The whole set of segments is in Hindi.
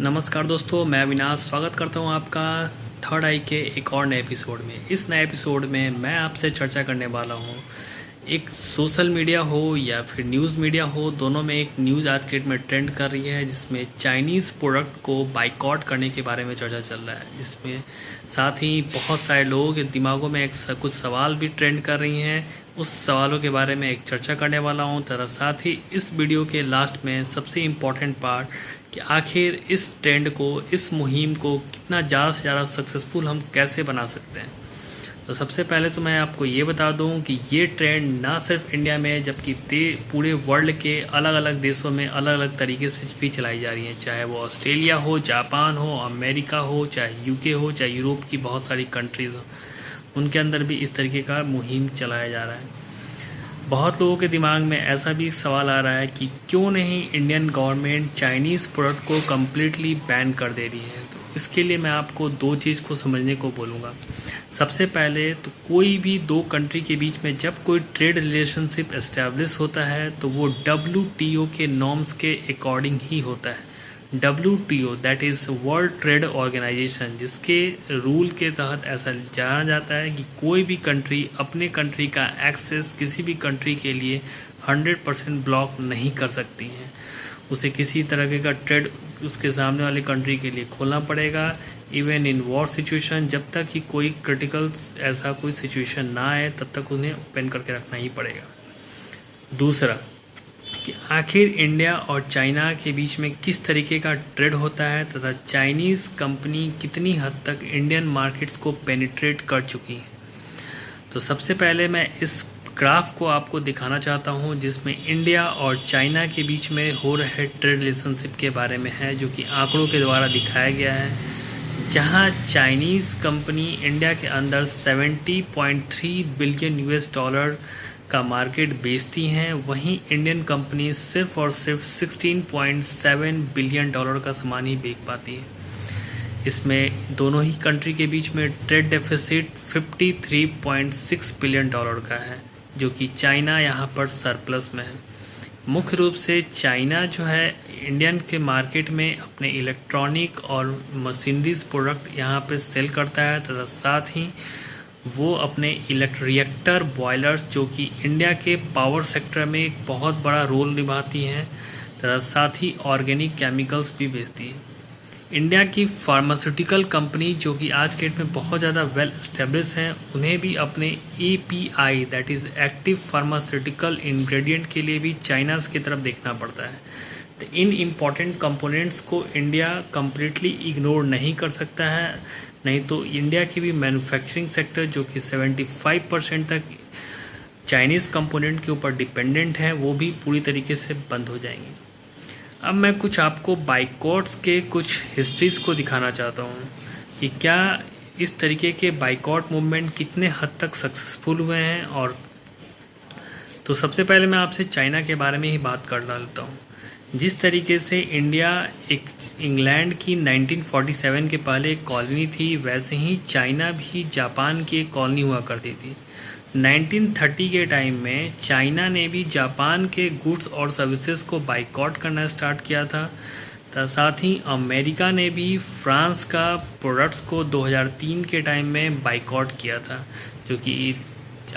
नमस्कार दोस्तों, मैं अविनाश स्वागत करता हूं आपका थर्ड आई के एक और नए एपिसोड में। इस नए एपिसोड में मैं आपसे चर्चा करने वाला हूं, एक सोशल मीडिया हो या फिर न्यूज़ मीडिया हो, दोनों में एक न्यूज़ आज के डेट में ट्रेंड कर रही है जिसमें चाइनीज़ प्रोडक्ट को बाइकआउट करने के बारे में चर्चा चल रहा है। जिसमें साथ ही बहुत सारे लोगों के दिमागों में कुछ सवाल भी ट्रेंड कर रही हैं। उस सवालों के बारे में एक चर्चा करने वाला हूं। तरह साथ ही इस वीडियो के लास्ट में सबसे इम्पॉर्टेंट पार्ट कि आखिर इस ट्रेंड को, इस मुहिम को कितना ज़्यादा से ज़्यादा सक्सेसफुल हम कैसे बना सकते हैं। तो सबसे पहले तो मैं आपको ये बता दूं कि ये ट्रेंड ना सिर्फ इंडिया में है, जबकि पूरे वर्ल्ड के अलग अलग देशों में अलग अलग तरीके से भी चलाई जा रही हैं। चाहे वो ऑस्ट्रेलिया हो, जापान हो, अमेरिका हो, चाहे यूके हो, चाहे यूरोप की बहुत सारी कंट्रीज़ हो, उनके अंदर भी इस तरीके का मुहिम चलाया जा रहा है। बहुत लोगों के दिमाग में ऐसा भी सवाल आ रहा है कि क्यों नहीं इंडियन गवर्नमेंट चाइनीज़ प्रोडक्ट को कम्प्लीटली बैन कर दे रही है। तो इसके लिए मैं आपको दो चीज़ को समझने को बोलूँगा। सबसे पहले तो कोई भी दो कंट्री के बीच में जब कोई ट्रेड रिलेशनशिप एस्टेब्लिश होता है तो वो WTO के नॉर्म्स के अकॉर्डिंग ही होता है। WTO that is World Trade Organization, जिसके रूल के तहत ऐसा जाना जाता है कि कोई भी कंट्री अपने कंट्री का एक्सेस किसी भी कंट्री के लिए 100% ब्लॉक नहीं कर सकती हैं। उसे किसी तरह का ट्रेड उसके सामने वाले कंट्री के लिए खोलना पड़ेगा, इवन इन वॉर सिचुएशन। जब तक कि कोई क्रिटिकल ऐसा कोई सिचुएशन ना आए तब तक उन्हें ओपन करके रखना ही पड़ेगा। दूसरा कि आखिर इंडिया और चाइना के बीच में किस तरीके का ट्रेड होता है तथा चाइनीज़ कंपनी कितनी हद तक इंडियन मार्केट्स को पेनिट्रेट कर चुकी है। तो सबसे पहले मैं इस ग्राफ को आपको दिखाना चाहता हूं जिसमें इंडिया और चाइना के बीच में हो रहे ट्रेड रिलेशनशिप के बारे में है, जो कि आंकड़ों के द्वारा दिखाया गया है। जहां चाइनीज़ कंपनी इंडिया के अंदर 70.3 बिलियन US डॉलर का मार्केट बेचती हैं, वहीं इंडियन कंपनी सिर्फ और सिर्फ 16.7 बिलियन डॉलर का सामान ही बेच पाती है। इसमें दोनों ही कंट्री के बीच में ट्रेड डेफिसिट 53.6 बिलियन डॉलर का है, जो कि चाइना यहाँ पर सरप्लस में है। मुख्य रूप से चाइना जो है इंडियन के मार्केट में अपने इलेक्ट्रॉनिक और मशीनरीज प्रोडक्ट यहाँ पे सेल करता है, तथा साथ ही वो अपने रिएक्टर बॉयलर्स, जो कि इंडिया के पावर सेक्टर में एक बहुत बड़ा रोल निभाती हैं, तथा साथ ही ऑर्गेनिक केमिकल्स भी बेचती है। इंडिया की फार्मास्यूटिकल कंपनी जो कि आज के डेट में बहुत ज़्यादा वेल एस्टेब्लिश हैं, उन्हें भी अपने API that is active pharmaceutical ingredient के लिए भी चाइना की तरफ देखना पड़ता है। तो इन इम्पॉर्टेंट कंपोनेंट्स को इंडिया कम्प्लीटली इग्नोर नहीं कर सकता है, नहीं तो इंडिया की भी मैन्युफैक्चरिंग सेक्टर जो कि 75% तक चाइनीज़ कंपोनेंट के ऊपर डिपेंडेंट है, वो भी पूरी तरीके से बंद हो जाएंगी। अब मैं कुछ आपको बाइकआउट्स के कुछ हिस्ट्रीज को दिखाना चाहता हूँ कि क्या इस तरीके के बाइकआउट मूवमेंट कितने हद तक सक्सेसफुल हुए हैं। और तो सबसे पहले मैं आपसे चाइना के बारे में ही बात कर डालता हूँ। जिस तरीके से इंडिया एक इंग्लैंड की 1947 के पहले एक कॉलोनी थी, वैसे ही चाइना भी जापान की एक कॉलोनी हुआ करती थी। 1930 के टाइम में चाइना ने भी जापान के गुड्स और सर्विसेज को बाइकआउट करना स्टार्ट किया था। साथ ही अमेरिका ने भी फ्रांस का प्रोडक्ट्स को 2003 के टाइम में बाइकआउट किया था, जो कि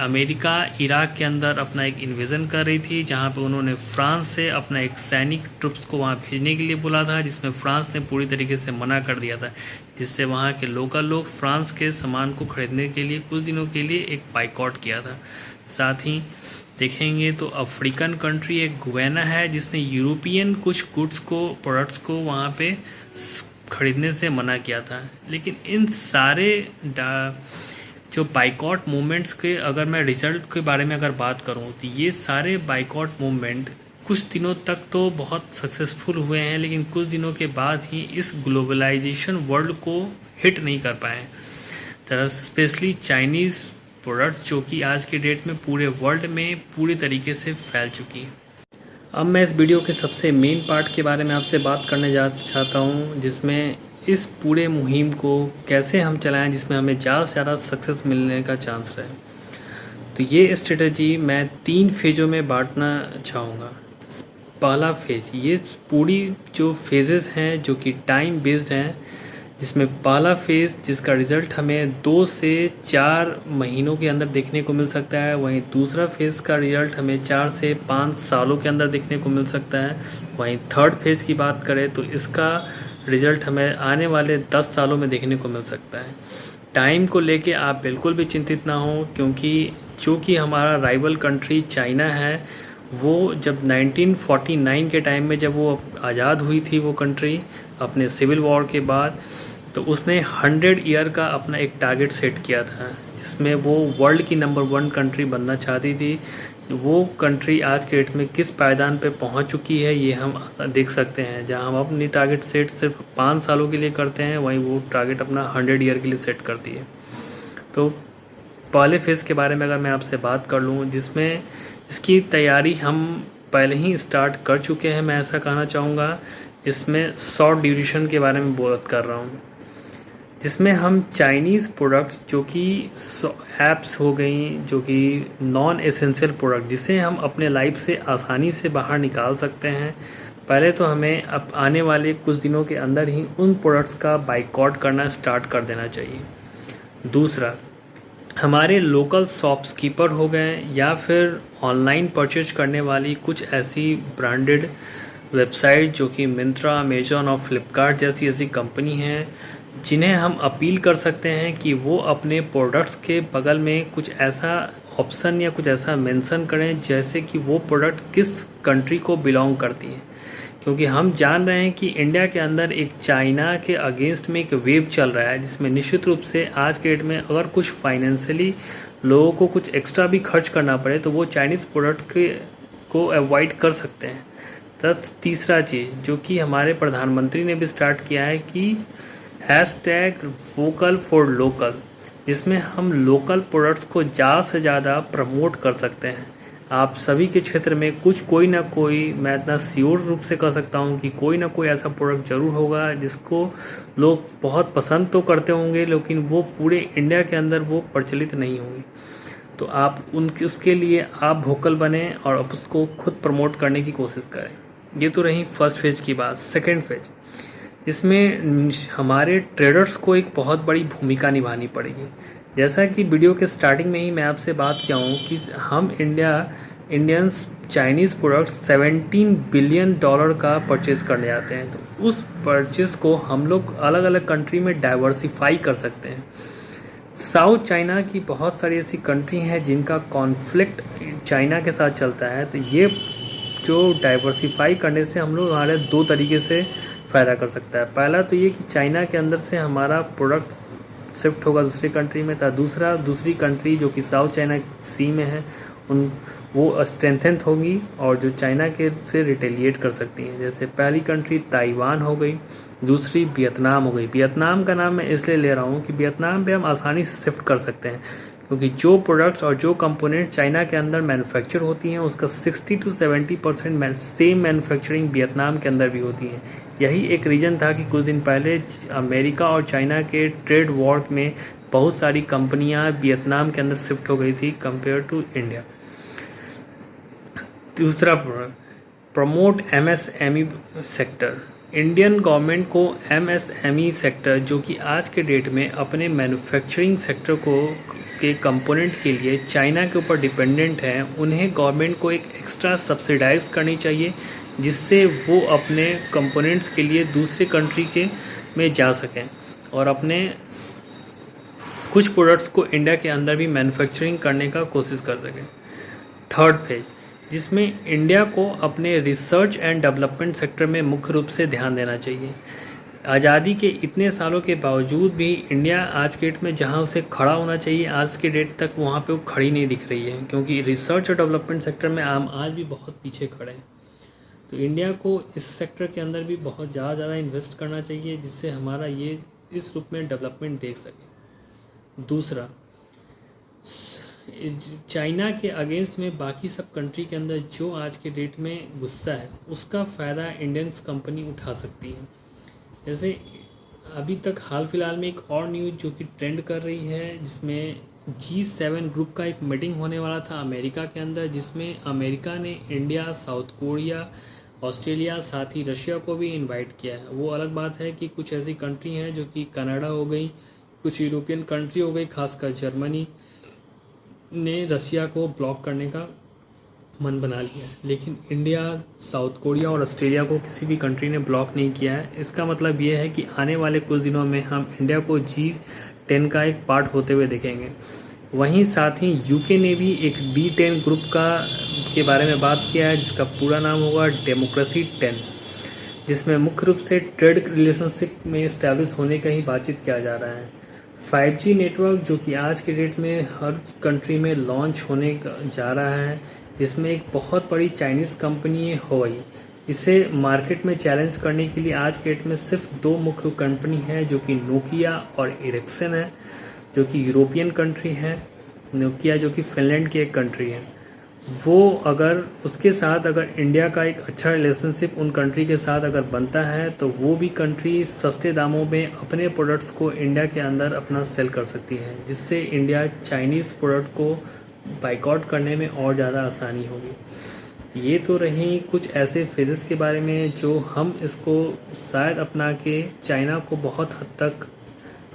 अमेरिका इराक के अंदर अपना एक इन्वेजन कर रही थी, जहां पे उन्होंने फ्रांस से अपना एक सैनिक ट्रुप्स को वहां भेजने के लिए बोला था, जिसमें फ्रांस ने पूरी तरीके से मना कर दिया था, जिससे वहां के लोकल लोग फ्रांस के सामान को खरीदने के लिए कुछ दिनों के लिए एक बाइकआउट किया था। साथ ही देखेंगे तो अफ्रीकन कंट्री एक गुयाना है, जिसने यूरोपियन कुछ गुड्स को, प्रोडक्ट्स को वहाँ पे खरीदने से मना किया था। लेकिन इन सारे जो बाइकआउट मूवमेंट्स के अगर मैं रिजल्ट के बारे में अगर बात करूं तो ये सारे बाइकआउट मूवमेंट कुछ दिनों तक तो बहुत सक्सेसफुल हुए हैं, लेकिन कुछ दिनों के बाद ही इस ग्लोबलाइजेशन वर्ल्ड को हिट नहीं कर पाए। तरह स्पेशली चाइनीज़ प्रोडक्ट्स जो कि आज के डेट में पूरे वर्ल्ड में पूरी तरीके से फैल चुकी है। अब मैं इस वीडियो के सबसे मेन पार्ट के बारे में आपसे बात करने चाहता हूँ, जिसमें इस पूरे मुहिम को कैसे हम चलाएं जिसमें हमें ज़्यादा से ज़्यादा सक्सेस मिलने का चांस रहे। तो ये स्ट्रेटजी मैं 3 फेज़ों में बांटना चाहूँगा। पहला फेज, ये पूरी जो फेजेस हैं जो कि टाइम बेस्ड हैं, जिसमें पहला फेज़ जिसका रिज़ल्ट हमें 2 से 4 महीनों के अंदर देखने को मिल सकता है, वहीं दूसरा फेज़ का रिज़ल्ट हमें 4 से 5 सालों के अंदर देखने को मिल सकता है। वहीं थर्ड फेज़ की बात करें तो इसका रिज़ल्ट हमें आने वाले 10 सालों में देखने को मिल सकता है। टाइम को लेके आप बिल्कुल भी चिंतित ना हो, क्योंकि चूँकि हमारा राइवल कंट्री चाइना है, वो जब 1949 के टाइम में जब वो आज़ाद हुई थी वो कंट्री अपने सिविल वॉर के बाद, तो उसने 100 ईयर का अपना एक टारगेट सेट किया था, जिसमें वो वर्ल्ड की नंबर 1 कंट्री बनना चाहती थी। वो कंट्री आज के डेट में किस पायदान पे पहुंच चुकी है ये हम देख सकते हैं। जहां हम अपनी टारगेट सेट सिर्फ 5 सालों के लिए करते हैं, वहीं वो टारगेट अपना 100 ईयर के लिए सेट करती है। तो पहले फेज़ के बारे में अगर मैं आपसे बात कर लूँ, जिसमें इसकी तैयारी हम पहले ही स्टार्ट कर चुके हैं, मैं ऐसा कहना चाहूँगा। इसमें शॉर्ट ड्यूरेशन के बारे में बात कर रहा हूँ, जिसमें हम चाइनीज़ प्रोडक्ट्स जो कि ऐप्स हो गई, जो कि नॉन एसेंशियल प्रोडक्ट, जिसे हम अपने लाइफ से आसानी से बाहर निकाल सकते हैं, पहले तो हमें अब आने वाले कुछ दिनों के अंदर ही उन प्रोडक्ट्स का बाइकआउट करना स्टार्ट कर देना चाहिए। दूसरा, हमारे लोकल शॉप्सकीपर हो गए या फिर ऑनलाइन परचेज करने वाली कुछ ऐसी ब्रांडेड वेबसाइट जो कि मिंत्रा, अमेजॉन और फ्लिपकार्ट जैसी ऐसी कंपनी हैं, जिन्हें हम अपील कर सकते हैं कि वो अपने प्रोडक्ट्स के बगल में कुछ ऐसा ऑप्शन या कुछ ऐसा मेंशन करें जैसे कि वो प्रोडक्ट किस कंट्री को बिलोंग करती है। क्योंकि हम जान रहे हैं कि इंडिया के अंदर एक चाइना के अगेंस्ट में एक वेव चल रहा है, जिसमें निश्चित रूप से आज के डेट में अगर कुछ फाइनेंशियली लोगों को कुछ एक्स्ट्रा भी खर्च करना पड़े तो वो चाइनीज़ प्रोडक्ट को अवॉइड कर सकते हैं। तब तीसरा चीज़ जो कि हमारे प्रधानमंत्री ने भी स्टार्ट किया है कि #वोकल फॉर लोकल, जिसमें हम लोकल प्रोडक्ट्स को ज़्यादा से ज़्यादा प्रमोट कर सकते हैं। आप सभी के क्षेत्र में कोई ना कोई, मैं इतना श्योर रूप से कह सकता हूँ कि कोई ना कोई ऐसा प्रोडक्ट ज़रूर होगा जिसको लोग बहुत पसंद तो करते होंगे, लेकिन वो पूरे इंडिया के अंदर वो प्रचलित नहीं होंगी। तो आप उसके लिए आप वोकल बने और आप उसको खुद प्रमोट करने की कोशिश करें। ये तो रही फर्स्ट फेज की बात। सेकेंड फेज, इसमें हमारे ट्रेडर्स को एक बहुत बड़ी भूमिका निभानी पड़ेगी। जैसा कि वीडियो के स्टार्टिंग में ही मैं आपसे बात किया हूँ कि हम इंडियंस चाइनीज़ प्रोडक्ट्स $17 बिलियन का परचेज़ करने जाते हैं। तो उस परचेज़ को हम लोग अलग अलग कंट्री में डाइवर्सिफाई कर सकते हैं। साउथ चाइना की बहुत सारी ऐसी कंट्री हैं जिनका कॉन्फ्लिक्ट चाइना के साथ चलता है। तो ये जो डाइवर्सिफाई करने से हम लोग हमारे 2 तरीके से फ़ायदा कर सकता है। पहला तो ये कि चाइना के अंदर से हमारा प्रोडक्ट शिफ्ट होगा दूसरी कंट्री में, था दूसरी कंट्री जो कि साउथ चाइना सी में है वो स्ट्रेंथन होंगी और जो चाइना के से रिटेलिएट कर सकती हैं। जैसे पहली कंट्री ताइवान हो गई, दूसरी वियतनाम हो गई। वियतनाम का नाम मैं इसलिए ले रहा हूँ कि वियतनाम पे हम आसानी से शिफ्ट कर सकते हैं, क्योंकि जो प्रोडक्ट्स और जो कंपोनेंट चाइना के अंदर मैन्युफैक्चर होती हैं उसका 60 to 70% सेम मैन्युफैक्चरिंग वियतनाम के अंदर भी होती हैं। यही एक रीज़न था कि कुछ दिन पहले अमेरिका और चाइना के ट्रेड वॉर में बहुत सारी कंपनियां वियतनाम के अंदर शिफ्ट हो गई थी कंपेयर टू इंडिया। दूसरा, promote MSME sector. Indian government को MSME सेक्टर, जो कि आज के डेट में अपने मैन्युफैक्चरिंग सेक्टर के कंपोनेंट के लिए चाइना के ऊपर डिपेंडेंट हैं, उन्हें गवर्नमेंट को एक एक्स्ट्रा सब्सिडाइज करनी चाहिए, जिससे वो अपने कंपोनेंट्स के लिए दूसरे कंट्री में जा सकें और अपने कुछ प्रोडक्ट्स को इंडिया के अंदर भी मैन्युफैक्चरिंग करने का कोशिश कर सकें। थर्ड फेज, जिसमें इंडिया को अपने रिसर्च एंड डेवलपमेंट सेक्टर में मुख्य रूप से ध्यान देना चाहिए। आज़ादी के इतने सालों के बावजूद भी इंडिया आज के डेट में जहां उसे खड़ा होना चाहिए आज के डेट तक वहां पे वो खड़ी नहीं दिख रही है, क्योंकि रिसर्च और डेवलपमेंट सेक्टर में हम आज भी बहुत पीछे खड़े हैं। तो इंडिया को इस सेक्टर के अंदर भी बहुत ज़्यादा इन्वेस्ट करना चाहिए, जिससे हमारा ये इस रूप में डेवलपमेंट देख सके। दूसरा, चाइना के अगेंस्ट में बाकी सब कंट्री के अंदर जो आज के डेट में गुस्सा है उसका फ़ायदा इंडियंस कंपनी उठा सकती है। जैसे अभी तक हाल फिलहाल में एक और न्यूज़ जो कि ट्रेंड कर रही है, जिसमें G7 ग्रुप का एक मीटिंग होने वाला था अमेरिका के अंदर, जिसमें अमेरिका ने इंडिया, साउथ कोरिया ऑस्ट्रेलिया, साथ ही रशिया को भी इनवाइट किया है। वो अलग बात है कि कुछ ऐसी कंट्री हैं जो कि कनाडा हो गई, कुछ यूरोपियन कंट्री हो गई, खासकर जर्मनी ने रशिया को ब्लॉक करने का मन बना लिया है। लेकिन इंडिया, साउथ कोरिया और ऑस्ट्रेलिया को किसी भी कंट्री ने ब्लॉक नहीं किया है। इसका मतलब ये है कि आने वाले कुछ दिनों में हम इंडिया को G10 का एक पार्ट होते हुए देखेंगे। वहीं साथ ही यूके ने भी एक D10 ग्रुप के बारे में बात किया है, जिसका पूरा नाम होगा डेमोक्रेसी 10, जिसमें मुख्य रूप से ट्रेड रिलेशनशिप में इस्टेब्लिश होने का ही बातचीत किया जा रहा है। 5G नेटवर्क जो कि आज के डेट में हर कंट्री में लॉन्च होने जा रहा है, जिसमें एक बहुत बड़ी चाइनीज़ कंपनी है हुआई। इसे मार्केट में चैलेंज करने के लिए आज के डेट में सिर्फ दो मुख्य कंपनी है, जो कि नोकिया और एरिक्सन है, जो कि यूरोपियन कंट्री है। नोकिया जो कि फिनलैंड की एक कंट्री है। वो अगर उसके साथ अगर इंडिया का एक अच्छा रिलेशनशिप उन कंट्री के साथ अगर बनता है, तो वो भी कंट्री सस्ते दामों में अपने प्रोडक्ट्स को इंडिया के अंदर अपना सेल कर सकती है, जिससे इंडिया चाइनीज़ प्रोडक्ट को बाइकआउट करने में और ज़्यादा आसानी होगी। ये तो रही कुछ ऐसे फेजेस के बारे में जो हम इसको शायद अपना के चाइना को बहुत हद तक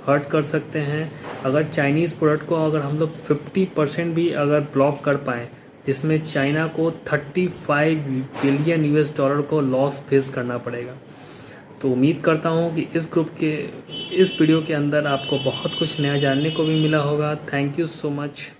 हर्ट कर सकते हैं। अगर चाइनीज़ प्रोडक्ट को अगर हम लोग 50% भी अगर ब्लॉक कर पाएँ, जिसमें चाइना को 35 बिलियन US डॉलर को लॉस फेस करना पड़ेगा। तो उम्मीद करता हूँ कि इस वीडियो के अंदर आपको बहुत कुछ नया जानने को भी मिला होगा। Thank you so much.